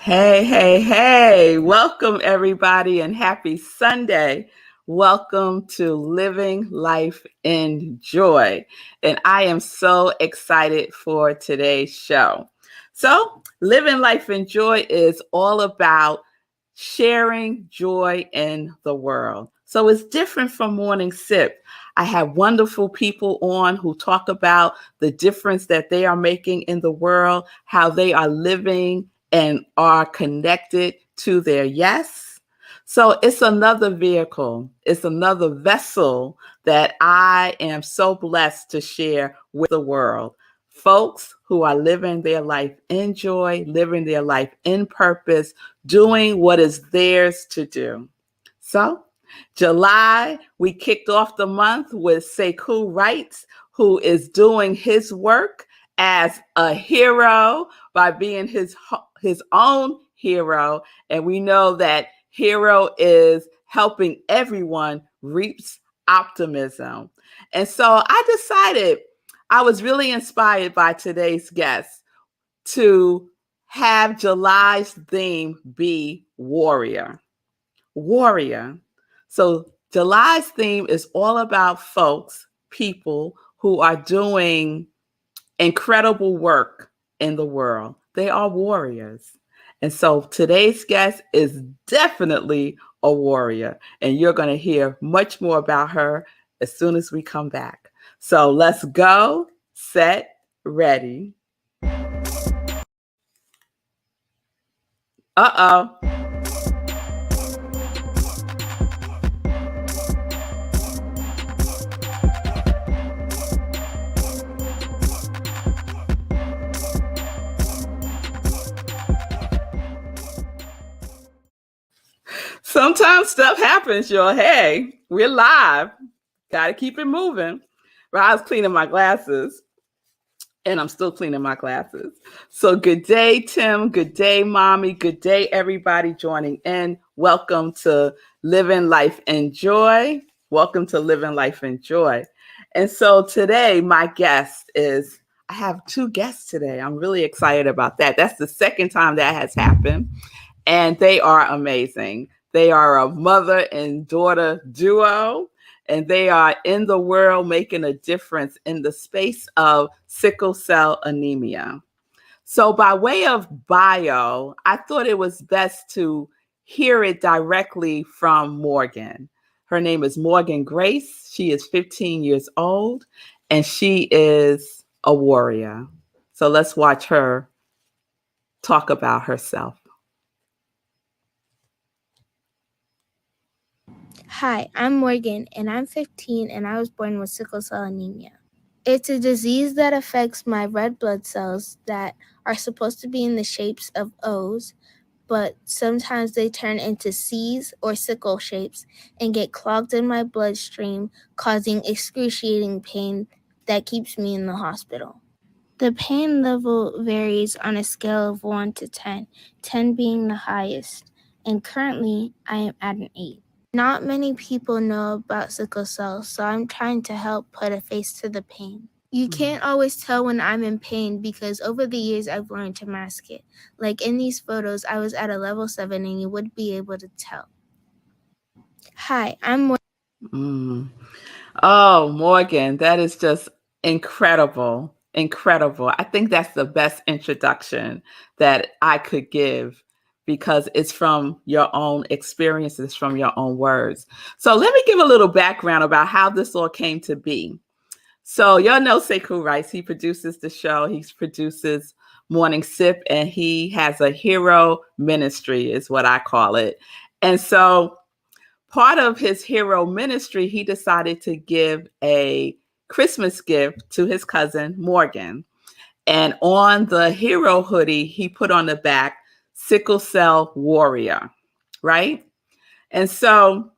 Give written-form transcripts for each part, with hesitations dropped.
Hey, hey, hey. Welcome, everybody, and happy Sunday. Welcome to Living Life in Joy. And I am so excited for today's show. So, Living Life in Joy is all about sharing joy in the world. So, it's different from Morning Sip. I have wonderful people on who talk about the difference that they are making in the world, how they are living and are connected to their yes. So it's another vehicle, it's another vessel that I am so blessed to share with the world. Folks who are living their life in joy, living their life in purpose, doing what is theirs to do. So, July, we kicked off the month with Sekou Wrights, who is doing his work as a hero by being his own hero. And we know that hero is helping everyone reaps optimism. And so I decided I was really inspired by today's guest to have July's theme be warrior. Warrior. So July's theme is all about folks, people who are doing incredible work in the world. They are warriors. And so today's guest is definitely a warrior. And you're going to hear much more about her as soon as we come back. So let's go, set, ready. Uh-oh. Sometimes stuff happens, y'all. Hey, we're live. Got to keep it moving. But I was cleaning my glasses, and I'm still cleaning my glasses. So good day, Tim. Good day, Mommy. Good day, everybody joining in. Welcome to Living Life in Joy. Welcome to Living Life in Joy. And so today, my guest is, I have two guests today. I'm really excited about that. That's the second time that has happened. And they are amazing. They are a mother and daughter duo, and they are in the world making a difference in the space of sickle cell anemia. So by way of bio, I thought it was best to hear it directly from Morgan. Her name is Morgan Grace. She is 15 years old, and she is a warrior. So let's watch her talk about herself. Hi, I'm Morgan, and I'm 15, and I was born with sickle cell anemia. It's a disease that affects my red blood cells that are supposed to be in the shapes of O's, but sometimes they turn into C's or sickle shapes and get clogged in my bloodstream, causing excruciating pain that keeps me in the hospital. The pain level varies on a scale of 1 to 10, 10 being the highest, and currently I am at an 8. Not many people know about sickle cell, so I'm trying to help put a face to the pain. You can't always tell when I'm in pain because over the years I've learned to mask it. Like in these photos, I was at a level 7 and you would be able to tell. Hi, I'm Morgan. Oh, Morgan, that is just incredible. Incredible. I think that's the best introduction that I could give because it's from your own experiences, from your own words. So let me give a little background about how this all came to be. So y'all know Sekou Rice. He produces the show. He produces Morning Sip, and he has a hero ministry is what I call it. And so part of his hero ministry, he decided to give a Christmas gift to his cousin, Morgan. And on the hero hoodie, he put on the back, sickle cell warrior, right? And so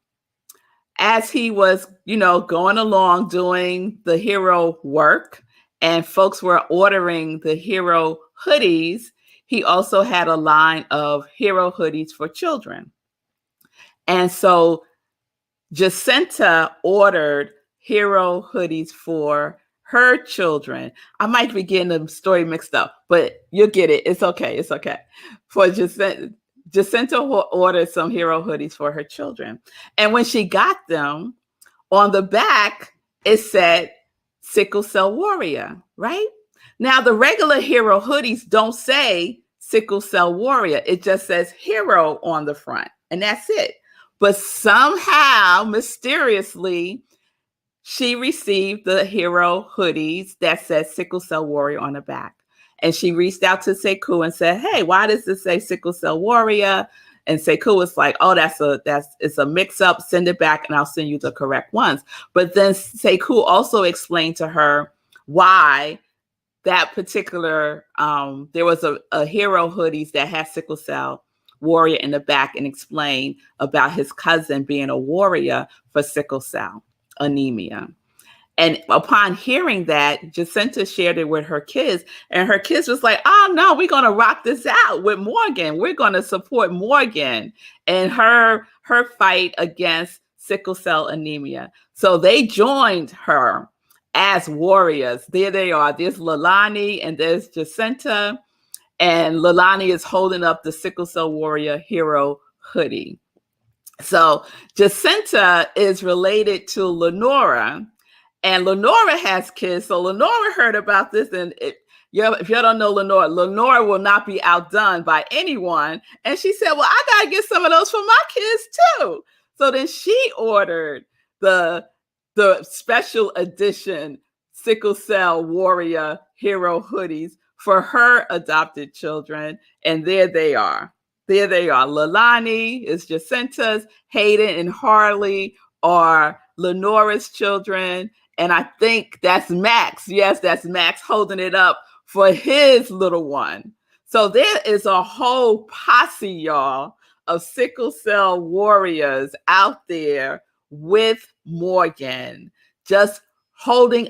as he was, going along doing the hero work and folks were ordering the hero hoodies, he also had a line of hero hoodies for children. And so Jacinta ordered hero hoodies for her children. I might be getting the story mixed up, but you'll get it. It's okay. It's okay. For Jacinta ordered some hero hoodies for her children. And when she got them, on the back, it said Sickle Cell Warrior, right? Now, the regular hero hoodies don't say Sickle Cell Warrior. It just says hero on the front, and that's it. But somehow, mysteriously, she received the hero hoodies that said Sickle Cell Warrior on the back. And she reached out to Sekou and said, "Hey, why does this say Sickle Cell Warrior?" And Sekou was like, "Oh, it's a mix up. Send it back and I'll send you the correct ones." But then Sekou also explained to her why that particular there was a hero hoodies that had Sickle Cell Warrior in the back, and explained about his cousin being a warrior for sickle cell anemia. And upon hearing that, Jacinta shared it with her kids, and her kids was like, "Oh no, we're gonna rock this out with Morgan. We're gonna support Morgan and her fight against sickle cell anemia." So they joined her as warriors. There they are. There's Lalani and there's Jacinta, and Lalani is holding up the sickle cell warrior hero hoodie. So Jacinta is related to Lenora, and Lenora has kids. So Lenora heard about this, and if you don't know Lenora will not be outdone by anyone. And she said, "Well, I got to get some of those for my kids too." So then she ordered the special edition sickle cell warrior hero hoodies for her adopted children. And there they are. There they are. Lalani is Jacinta's, Hayden and Harley are Lenora's children. And I think that's Max. Yes, that's Max holding it up for his little one. So there is a whole posse, y'all, of sickle cell warriors out there with Morgan, just holding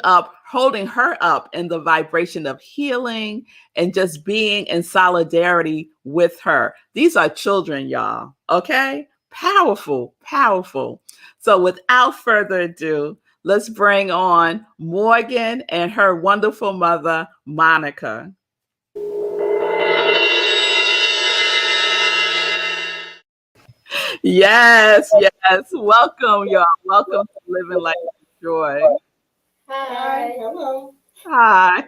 her up in the vibration of healing and just being in solidarity with her. These are children, y'all. Okay? Powerful, powerful. So without further ado, let's bring on Morgan and her wonderful mother, Monica. Yes, yes. Welcome, y'all. Welcome to Living Life with Joy. Hi. Hello. Hi.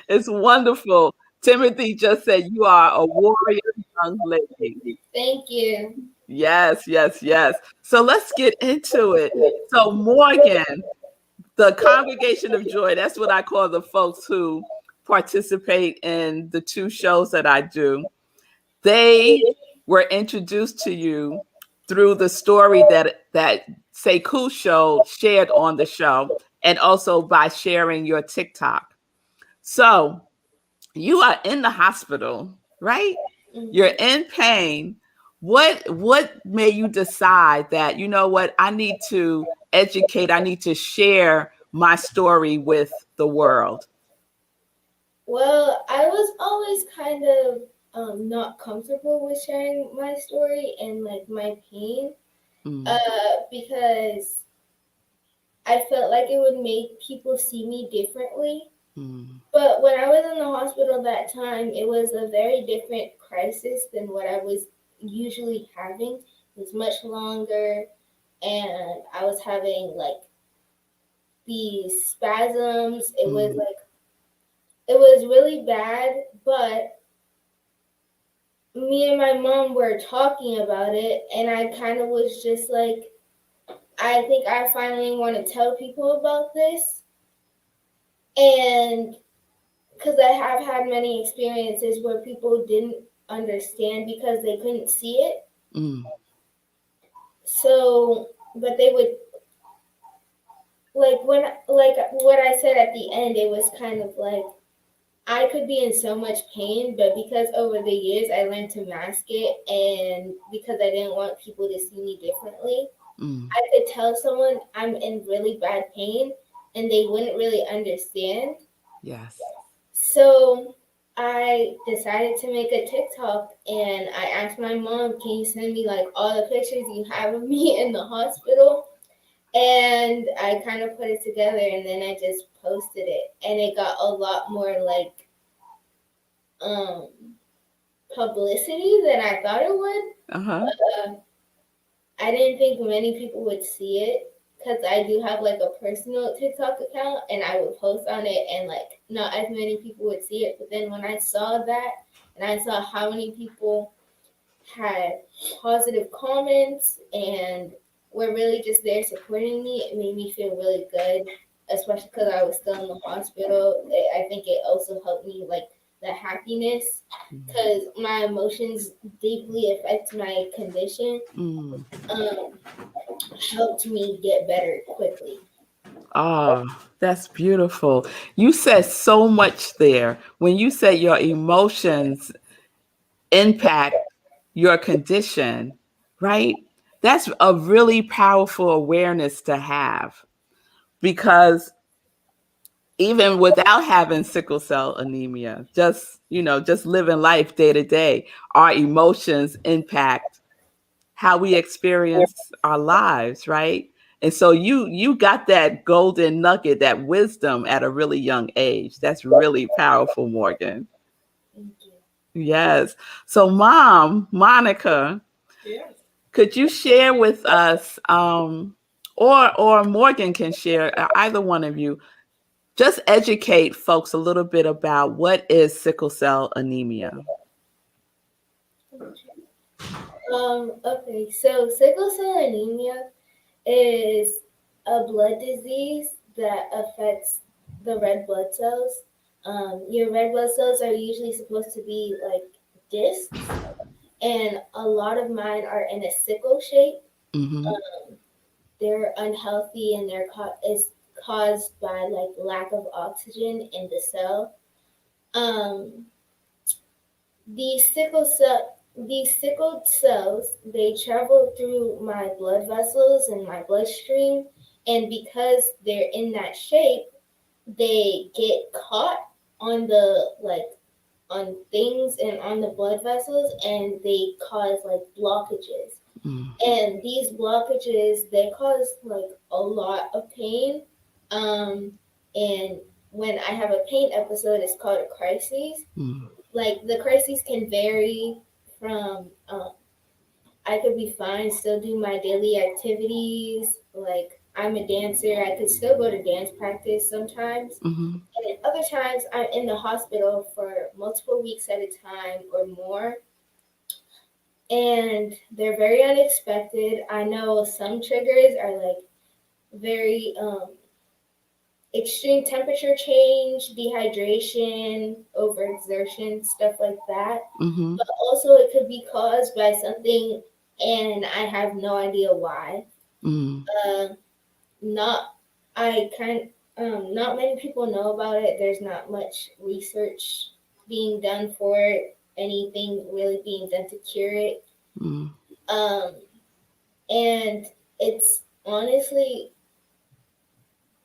It's wonderful. Timothy just said you are a warrior young lady. Thank you. Yes, yes, yes. So let's get into it. So Morgan, the Congregation of Joy, that's what I call the folks who participate in the two shows that I do. They were introduced to you through the story that Sekou shared on the show, and also by sharing your TikTok. So you are in the hospital, right? You're in pain. What made you decide that, you know what, I need to educate, I need to share my story with the world? Well, I was always kind of not comfortable with sharing my story and like my pain, Mm, because I felt like it would make people see me differently. mm, But when I was in the hospital that time, it was a very different crisis than what I was usually having. It was much longer, and I was having like these spasms. mm, It was really bad, but me and my mom were talking about it, and I kind of was just like, I think I finally want to tell people about this. And because I have had many experiences where people didn't understand because they couldn't see it. mm, So, but they would, like what I said at the end, it was kind of like, I could be in so much pain, but because over the years I learned to mask it, and because I didn't want people to see me differently, mm. I could tell someone I'm in really bad pain and they wouldn't really understand. Yes. So I decided to make a TikTok, and I asked my mom, "Can you send me like all the pictures you have of me in the hospital?" And I kind of put it together, and then I just posted it, and it got a lot more like um publicity than I thought it would. Uh-huh. Uh, I didn't think many people would see it because I do have like a personal TikTok account, and I would post on it, and like not as many people would see it. But then when I saw that, and I saw how many people had positive comments and were really just there supporting me, it made me feel really good, especially because I was still in the hospital. I think it also helped me, like, the happiness, because my emotions deeply affect my condition, Mm. um, helped me get better quickly. Oh, that's beautiful. You said so much there. When you said your emotions impact your condition, right? That's a really powerful awareness to have because even without having sickle cell anemia, just living life day to day, our emotions impact how we experience our lives, right? And so you got that golden nugget, that wisdom at a really young age. That's really powerful, Morgan. Thank you. Yes. So Mom, Monica, could you share with us or Morgan can share, either one of you, just educate folks a little bit about what is sickle cell anemia. Okay, so sickle cell anemia is a blood disease that affects the red blood cells. Your red blood cells are usually supposed to be like discs, and a lot of mine are in a sickle shape. Mm-hmm. They're unhealthy, and is caused by like lack of oxygen in the cell. Um, these sickled cells, they travel through my blood vessels and my bloodstream, and because they're in that shape, they get caught on the like on things and on the blood vessels, and they cause like blockages. Mm-hmm. And these blockages, they cause like a lot of pain. And when I have a pain episode, it's called a crisis. Like, the crises can vary from I could be fine, still do my daily activities. Like, I'm a dancer, I could still go to dance practice sometimes. Mm-hmm. And then other times, I'm in the hospital for multiple weeks at a time or more. And they're very unexpected. I know some triggers are like very extreme temperature change, dehydration, overexertion, stuff like that. Mm-hmm. But also, it could be caused by something, and I have no idea why. Mm-hmm. Uh, not I kind Not many people know about it. There's not much research being done for it. Anything really being done to cure it. Mm-hmm. Um, and it's honestly,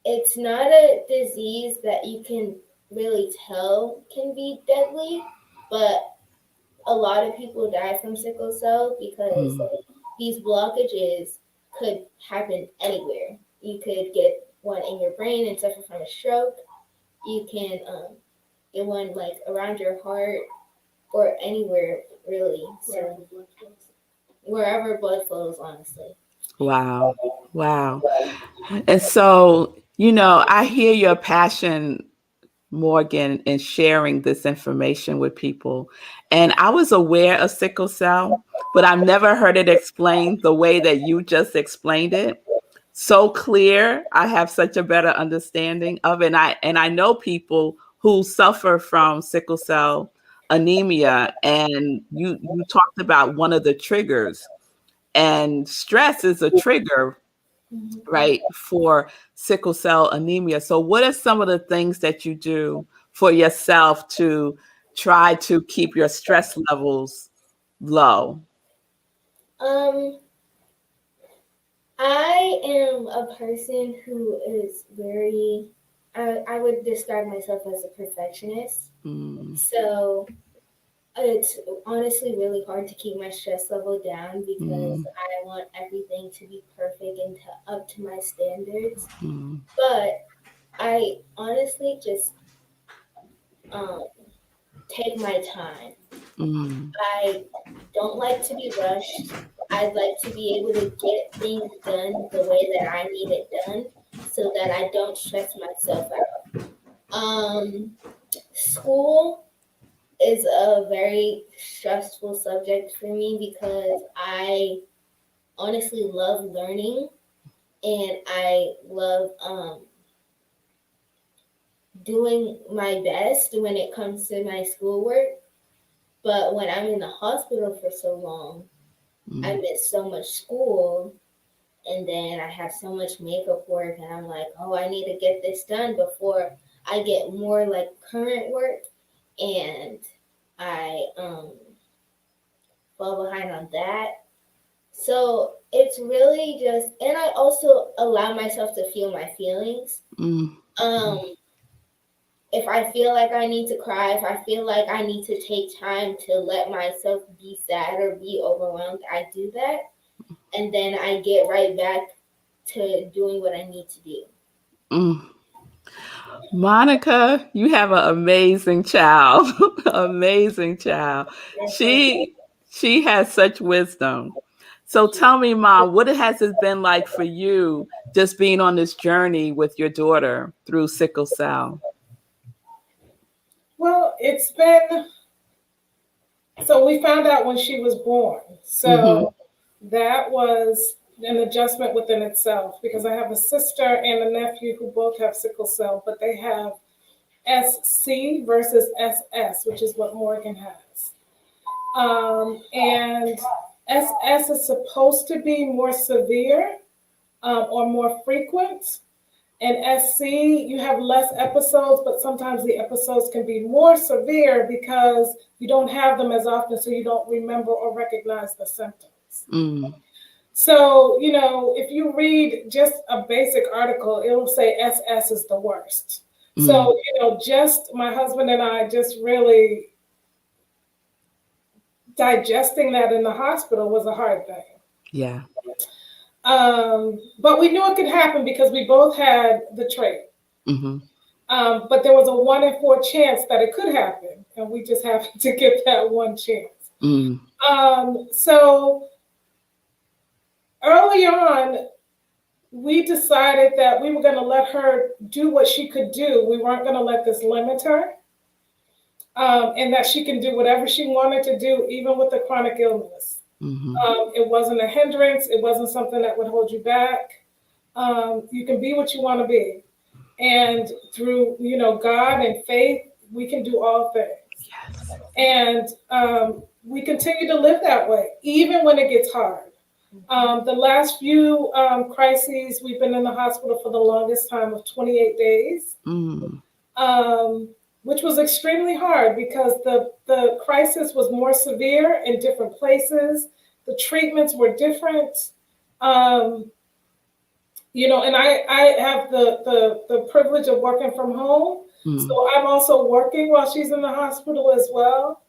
it's not a disease that you can really tell can be deadly, but a lot of people die from sickle cell because Mm-hmm. these blockages could happen anywhere. You could get one in your brain and suffer from a stroke. You can get one like around your heart or anywhere really. So wherever blood flows, honestly. Wow. Wow. And so, I hear your passion, Morgan, in sharing this information with people. And I was aware of sickle cell, but I've never heard it explained the way that you just explained it. So clear. I have such a better understanding of it. And I know people who suffer from sickle cell anemia. And you talked about one of the triggers. And stress is a trigger, Mhm. right, for sickle cell anemia. So, what are some of the things that you do for yourself to try to keep your stress levels low? Um, I am a person who is I would describe myself as a perfectionist. Mm, So It's honestly really hard to keep my stress level down because Mm, I want everything to be perfect and up to my standards. mm, But I honestly just um, take my time. mm, I don't like to be rushed. I'd like to be able to get things done the way that I need it done so that I don't stress myself out. School is a very stressful subject for me because I honestly love learning and I love doing my best when it comes to my schoolwork. But when I'm in the hospital for so long, I mm, miss so much school, and then I have so much makeup work, and I'm like, oh, I need to get this done before I get more like current work, and I fall behind on that. So it's really just, and I also allow myself to feel my feelings. mm, Um, if I feel like I need to cry, if I feel like I need to take time to let myself be sad or be overwhelmed, I do that. And then I get right back to doing what I need to do. mm. Monica, you have an amazing child. Amazing child. Yes, thank She she has such wisdom. So tell me, Mom, what has it been like for you just being on this journey with your daughter through sickle cell? Well, it's been so we found out when she was born. Mm-hmm. So that was an adjustment within itself because I have a sister and a nephew who both have sickle cell, but they have SC versus SS, which is what Morgan has. And SS is supposed to be more severe or more frequent. And SC, you have less episodes, but sometimes the episodes can be more severe because you don't have them as often, so you don't remember or recognize the symptoms. Mm, So, if you read just a basic article, it'll say SS is the worst. mm, So, just my husband and I just really digesting that in the hospital was a hard thing. yeah. But we knew it could happen because we both had the trait. Mm-hmm. But there was a 1 in 4 chance that it could happen, and we just happened to get that one chance. Mm, So early on, we decided that we were going to let her do what she could do. We weren't going to let this limit her, and that she can do whatever she wanted to do, even with the chronic illness. mm-hmm. It wasn't a hindrance. It wasn't something that would hold you back. You can be what you want to be. And through, God and faith, we can do all things. Yes. And we continue to live that way, even when it gets hard. The last few crises, we've been in the hospital for the longest time of 28 days, Mm, um, which was extremely hard because the crisis was more severe in different places. The treatments were different. Um, and I have the privilege of working from home. mm, So I'm also working while she's in the hospital as well,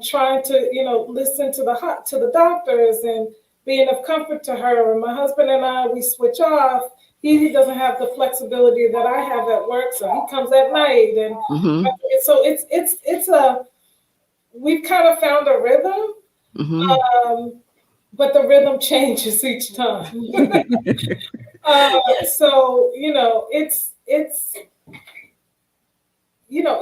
trying to, listen to the doctors and be enough comfort to her. And my husband and I, we switch off. He doesn't have the flexibility that I have at work, so he comes at night. And mm-hmm. so we've kind of found a rhythm, Mm-hmm. um, but the rhythm changes each time. So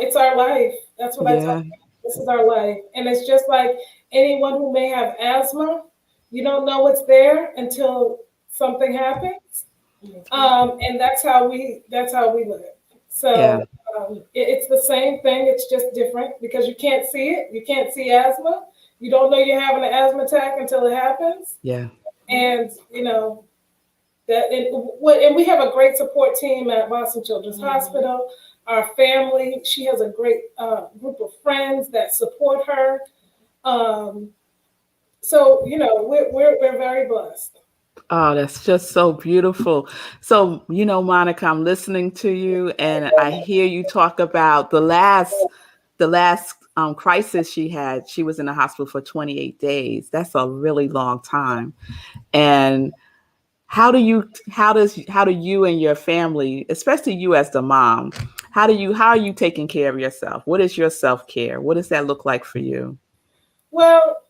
it's our life. That's what I tell Yeah. you. This is our life, and it's just like anyone who may have asthma. You don't know it's there until something happens, and that's how we live. Yeah. So it's the same thing. It's just different because you can't see it. You can't see asthma. You don't know you're having an asthma attack until it happens, Yeah. and and we have a great support team at Boston Children's Hospital. Our family, she has a great group of friends that support her. Um, so we're very blessed. Oh, that's just so beautiful. So, Monica, I'm listening to you and I hear you talk about the last crisis she had, she was in the hospital for 28 days. That's a really long time. And how do you and your family, especially you as the mom, how are you taking care of yourself? What is your self-care? What does that look like for you? Well,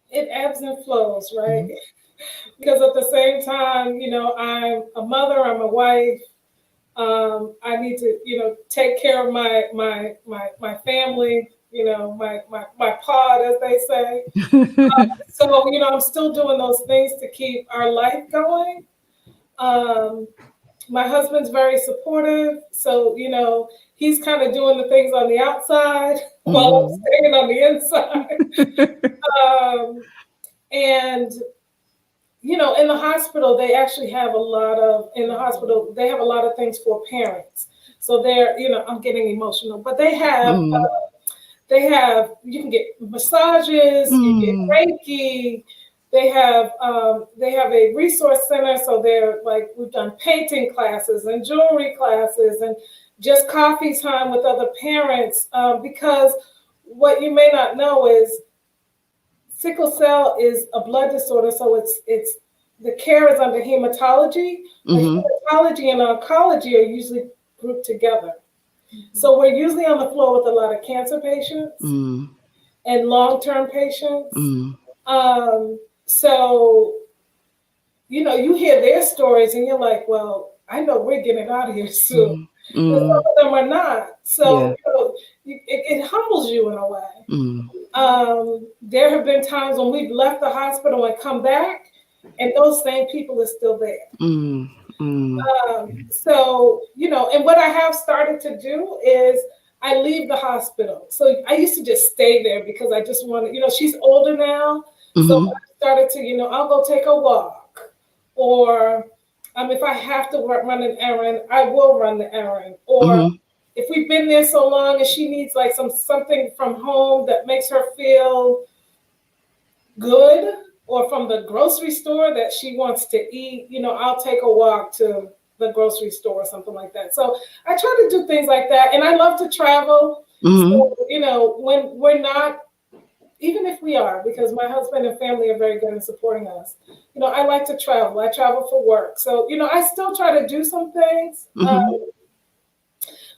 it ebbs and flows, right? Mm-hmm. Because at the same time, I'm a mother, I'm a wife. I need to, take care of my family, my pod, as they say. So, I'm still doing those things to keep our life going. My husband's very supportive, so he's kind of doing the things on the outside while I'm Mm-hmm. staying on the inside. And in the hospital, they actually have they have a lot of things for parents. So I'm getting emotional, but you can get massages, you get Mm-hmm. Reiki. They have a resource center, so we've done painting classes and jewelry classes and just coffee time with other parents. Because what you may not know is sickle cell is a blood disorder, so it's the care is under hematology, but Mm-hmm. hematology and oncology are usually grouped together. So we're usually on the floor with a lot of cancer patients Mm-hmm. and long-term patients. Mm-hmm. So you hear their stories and you're like, well, I know we're getting out of here soon. And some Mm-hmm. of them are not. So Yeah. it humbles you in a way. Mm-hmm. There have been times when we've left the hospital and come back, and those same people are still there. Mm-hmm. So, and what I have started to do is I leave the hospital. So I used to just stay there because I just wanted, she's older now. So Mm-hmm. I started to, I'll go take a walk. Or if I have to run an errand, I will run the errand. Or Mm-hmm. if we've been there so long and she needs like something from home that makes her feel good, or from the grocery store that she wants to eat, I'll take a walk to the grocery store or something like that. So I try to do things like that. And I love to travel. Mm-hmm. So, when we're not, even if we are, because my husband and family are very good in supporting us, I like to travel. I travel for work. So, I still try to do some things. Mm-hmm.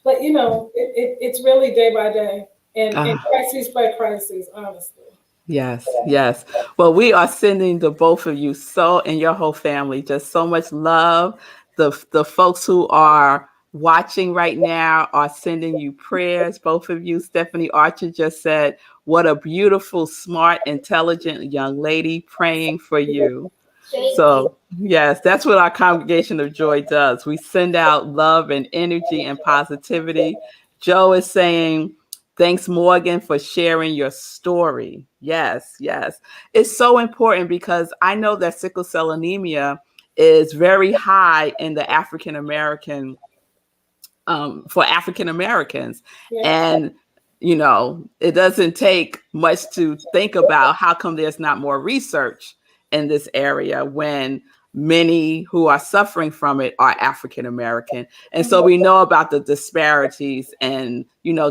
But, it's really day by day and Ah. crises by crises, honestly. Yes, yes. Well, we are sending the both of you and your whole family just so much love. The folks who are watching right now are sending you prayers. Both of you, Stephanie Archer just said, "What a beautiful, smart, intelligent young lady praying for you." So, yes, that's what our Congregation of Joy does. We send out love and energy and positivity. Joe is saying, thanks, Morgan, for sharing your story. Yes, yes. It's so important because I know that sickle cell anemia is very high in the African American, for African Americans. Yeah. And, it doesn't take much to think about how come there's not more research in this area when many who are suffering from it are African American. And so we know about the disparities and,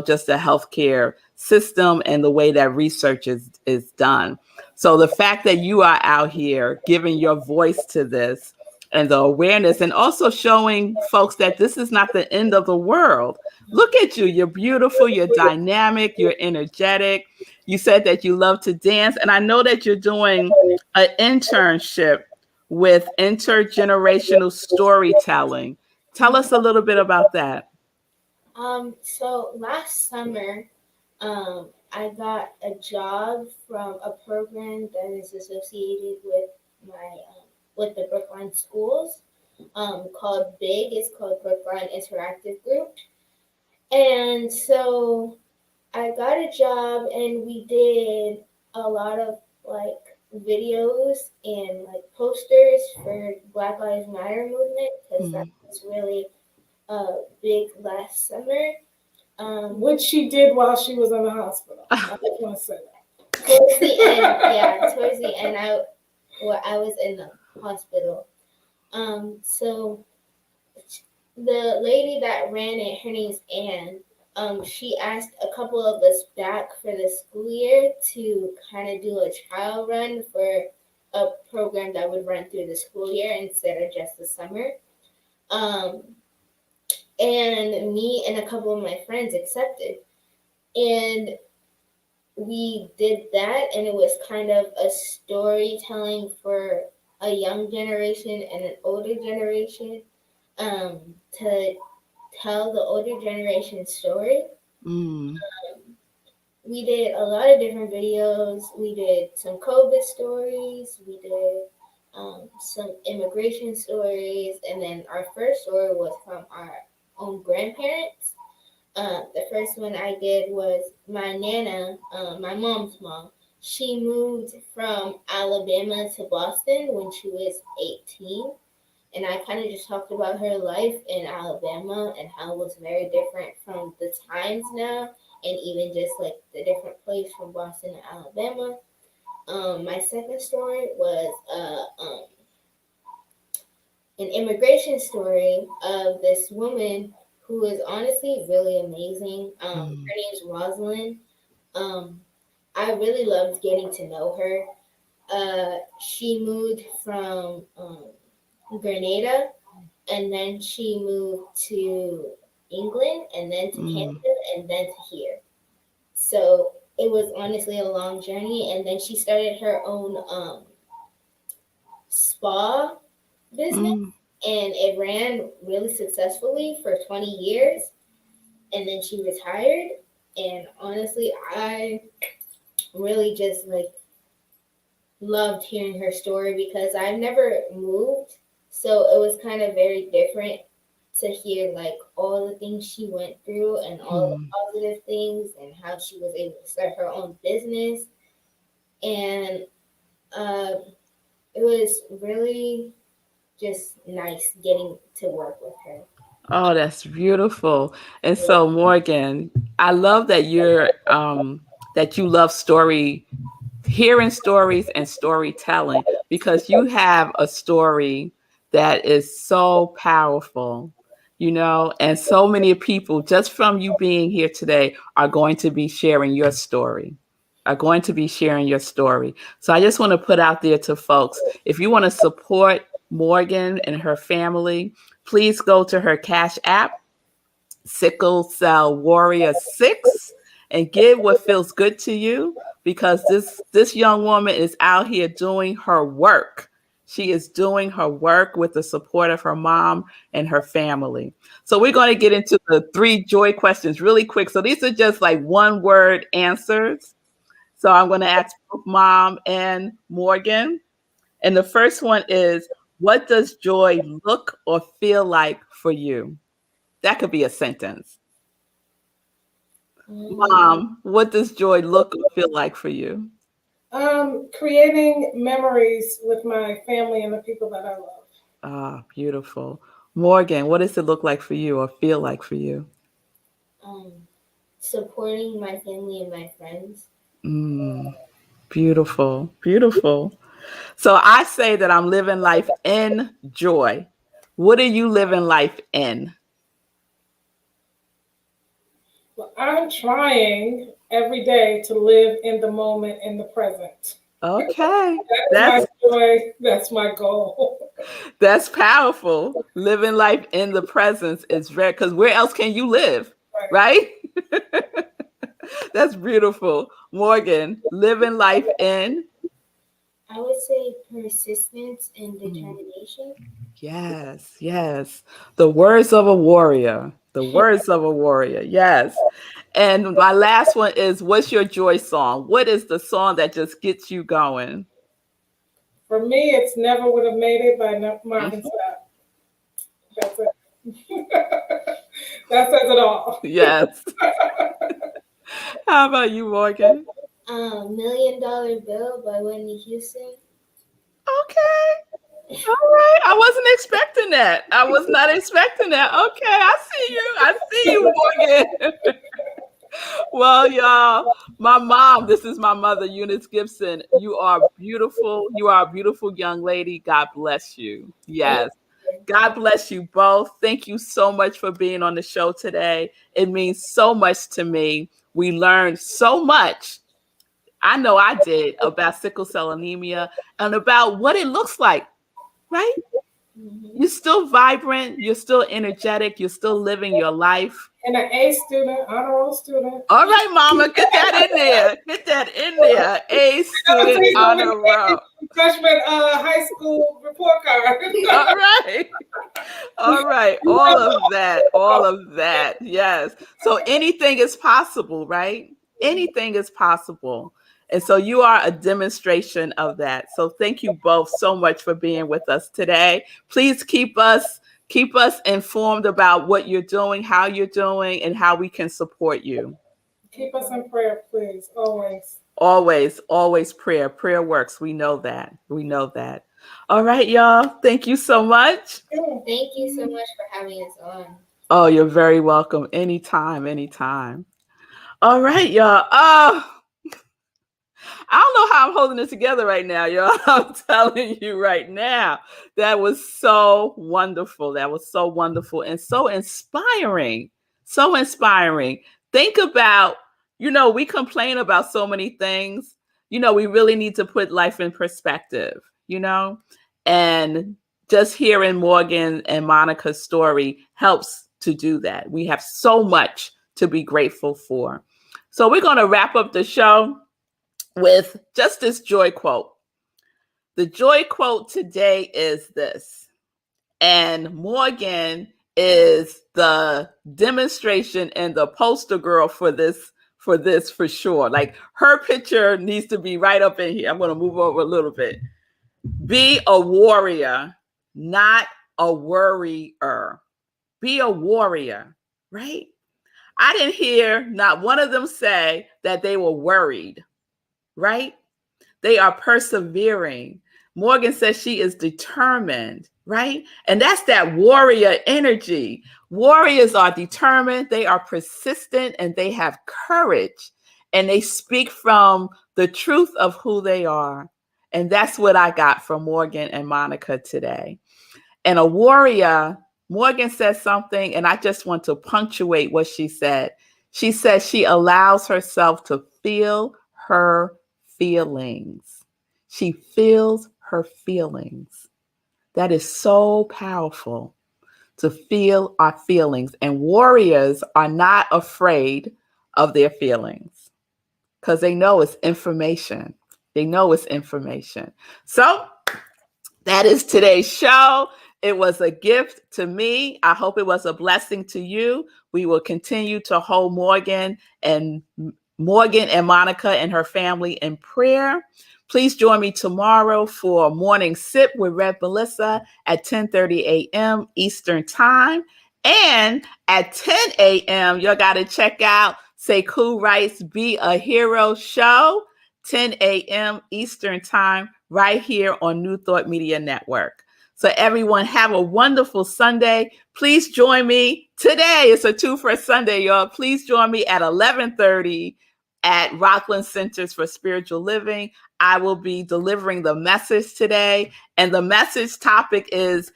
just the healthcare system and the way that research is done. So the fact that you are out here giving your voice to this and the awareness, and also showing folks that this is not the end of the world. Look at you. You're beautiful. You're dynamic. You're energetic. You said that you love to dance. And I know that you're doing an internship with intergenerational storytelling. Tell us a little bit about that. So last summer, I got a job from a program that is associated with my with the Brookline schools, called BIG. It's called Brookline Interactive Group. And so I got a job, and we did a lot of like videos and like posters for Black Lives Matter movement, because that was really big last summer. Which she did while she was in the hospital. I just want to say that. Towards the end, towards the end, I was in the hospital. So the lady that ran it, her name's Anne. she asked a couple of us back for the school year to kind of do a trial run for a program that would run through the school year instead of just the summer. Um, and me and a couple of my friends accepted. And we did that, and it was kind of a storytelling for a young generation and an older generation, to tell the older generation story. Mm. We did a lot of different videos. We did some COVID stories. We did some immigration stories. And then our first story was from our own grandparents. The first one I did was my Nana, my mom's mom. She moved from Alabama to Boston when she was 18. And I kind of just talked about her life in Alabama and how it was very different from the times now, and even just like the different place from Boston to Alabama. My second story was an immigration story of this woman who is honestly really amazing. Her name's Rosalind. I really loved getting to know her. She moved from Grenada, and then she moved to England, and then to Canada, and then to here. So it was honestly a long journey. And then she started her own spa business, and it ran really successfully for 20 years. And then she retired. And honestly, I really just like loved hearing her story because I've never moved. So it was kind of very different to hear like all the things she went through and all the positive things and how she was able to start her own business. And it was really just nice getting to work with her. Oh, that's beautiful. And so, Morgan, I love that that you love hearing stories and storytelling, because you have a story that is so powerful, and so many people, just from you being here today, are going to be sharing your story. Are going to be sharing your story. So I just want to put out there to folks, if you want to support Morgan and her family, please go to her Cash App, Sickle Cell Warrior 6, and give what feels good to you, because this young woman is out here doing her work. She is doing her work with the support of her mom and her family. So we're going to get into the 3 joy questions really quick. So these are just like one word answers. So I'm going to ask both Mom and Morgan. And the first one is, what does joy look or feel like for you? That could be a sentence. Mom, what does joy look or feel like for you? Creating memories with my family and the people that I love. Ah, beautiful. Morgan, what does it look like for you or feel like for you? Supporting my family and my friends. Beautiful, beautiful. So I say that I'm living life in joy. What are you living life in? Well, I'm trying every day to live in the moment, in the present. Okay. That's my joy. That's my goal. That's powerful. Living life in the presence is rare, because where else can you live? Right? That's beautiful. Morgan, living life in? I would say persistence and determination. Yes, yes. The words of a warrior. The words of a warrior. Yes. And my last one is, what's your joy song? What is the song that just gets you going? For me, it's Never Would Have Made It by Marvin Sapp. That's it. That says it all. Yes. How about you, Morgan? $1 Million Bill by Whitney Houston. Okay. All right. I wasn't expecting that. I was not expecting that. Okay. I see you. I see you, Morgan. Well, y'all, my mom, this is my mother, Eunice Gibson. You are beautiful. You are a beautiful young lady. God bless you. Yes. God bless you both. Thank you so much for being on the show today. It means so much to me. We learned so much. I know I did, about sickle cell anemia and about what it looks like, right? You're still vibrant. You're still energetic. You're still living your life. And an A student, honor roll student. All right, Mama, get that in there. Get that in there. A student honor roll. Freshman high school report card. All right. All right. All of that. All of that. Yes. So anything is possible, right? Anything is possible. And so you are a demonstration of that. So thank you both so much for being with us today. Please keep us informed about what you're doing, how you're doing, and how we can support you. Keep us in prayer, please. Always. Always, always prayer. Prayer works. We know that. We know that. All right, y'all. Thank you so much. Thank you so much for having us on. Oh, you're very welcome. Anytime, anytime. All right, y'all. Oh, I don't know how I'm holding it together right now, y'all. I'm telling you right now. That was so wonderful. That was so wonderful and so inspiring. So inspiring. Think about, we complain about so many things. We really need to put life in perspective, and just hearing Morgan and Monica's story helps to do that. We have so much to be grateful for. So we're going to wrap up the show with just this joy quote. The joy quote today is this, and Morgan is the demonstration and the poster girl for this for sure. Like, her picture needs to be right up in here. I'm going to move over a little bit. Be a warrior, not a worrier. Be a warrior, right? I didn't hear not one of them say that they were worried, right? They are persevering. Morgan says she is determined, right? And that's that warrior energy. Warriors are determined, they are persistent, and they have courage. And they speak from the truth of who they are. And that's what I got from Morgan and Monica today. And a warrior, Morgan says something, and I just want to punctuate what she said. She says she allows herself to feel her feelings. She feels her feelings. That is so powerful, to feel our feelings. And warriors are not afraid of their feelings because they know it's information. They know it's information. So that is today's show. It was a gift to me. I hope it was a blessing to you. We will continue to hold Morgan and Monica and her family in prayer. Please join me tomorrow for Morning Sip with Rev Melissa at 10:30 a.m. Eastern Time. And at 10 a.m., you got to check out Sekou Wright's Be a Hero show, 10 a.m. Eastern Time, right here on New Thought Media Network. So everyone, have a wonderful Sunday. Please join me today. It's a 2 for Sunday, y'all. Please join me at 11:30 at Rockland Centers for Spiritual Living. I will be delivering the message today. And the message topic is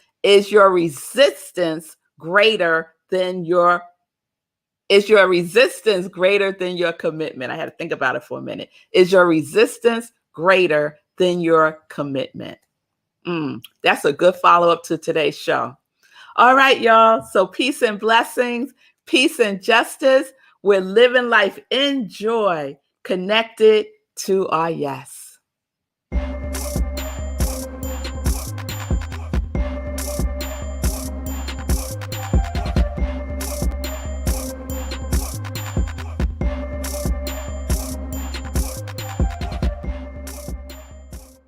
your resistance greater than your commitment? I had to think about it for a minute. Is your resistance greater than your commitment? That's a good follow-up to today's show. All right, y'all. So peace and blessings, peace and justice. We're living life in joy, connected to our yes.